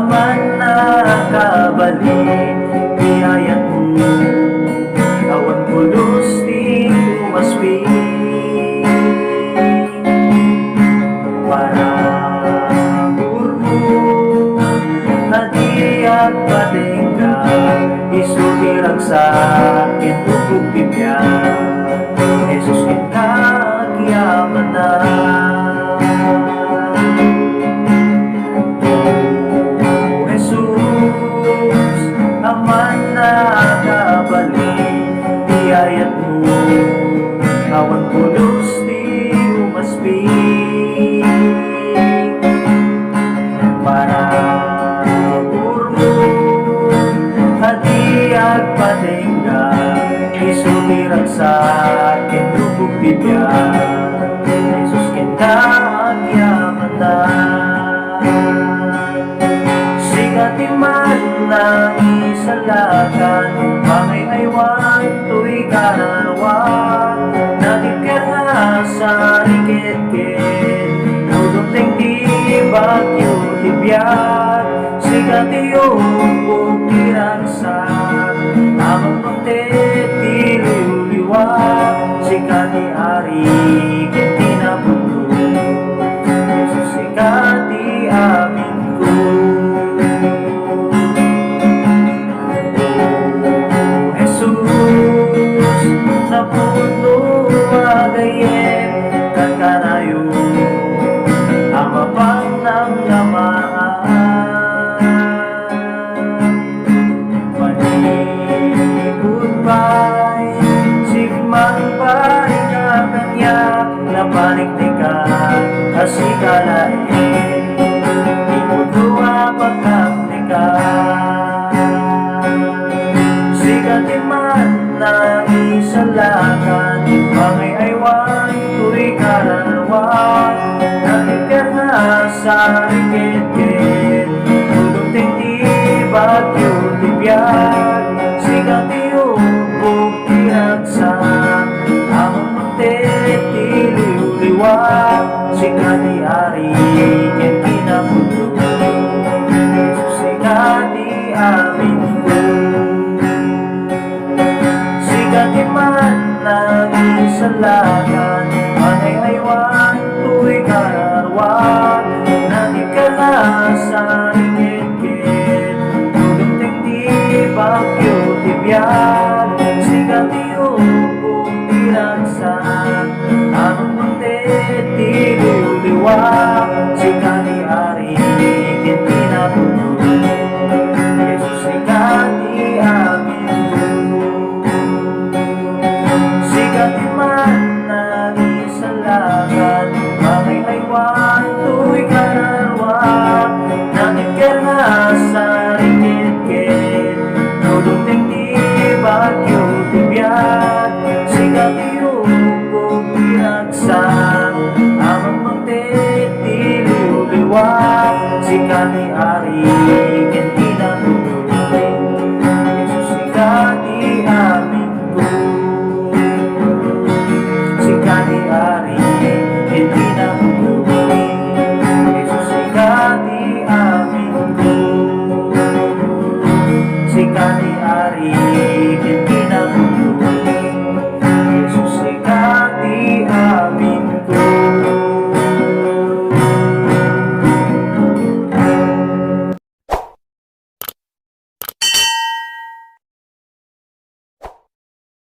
aman na kabalik, biyayat mo, awan pulos di umaspi. Para urmo, hadiah patingga, isukirang sa akin tubog bibya. Jesus kita kiyaman na. Oh Jesus, aman na kabalik, biyayat mo, awan pulos di umaspi. Para urmo, hadiah patingga, isukirang sa akin tubog bibya. Jesus kita kiyaman na. Sigati man lang isalakan, bangay aywan to'y karawan. Natikir na sa rikit-kit, nudong di bagyo tibiyat. Sigati yung buktirang sa tamang pagtit diliw-liwat. Sigati ari kinti na puno, Jesus sigati amin ko. Oh Jesus, napuno agayem kakarayo, ama pang ng lamaan. Goodbye, sigmang pa'y na kanya, napaniktikan, asikalain, di mo tuwa pagkaktikan. Sigati man na isalakan, bangay aywan to'y kararawan. Natikir na sa rikit-kit, nudong di bagyo tibiyat. Sigati yung buktirag sa among pagtit diliw-liwat. Sigati ari kinti na puno, Jesus sigati amin ko. Sigati man lang isalakan, bangay aywan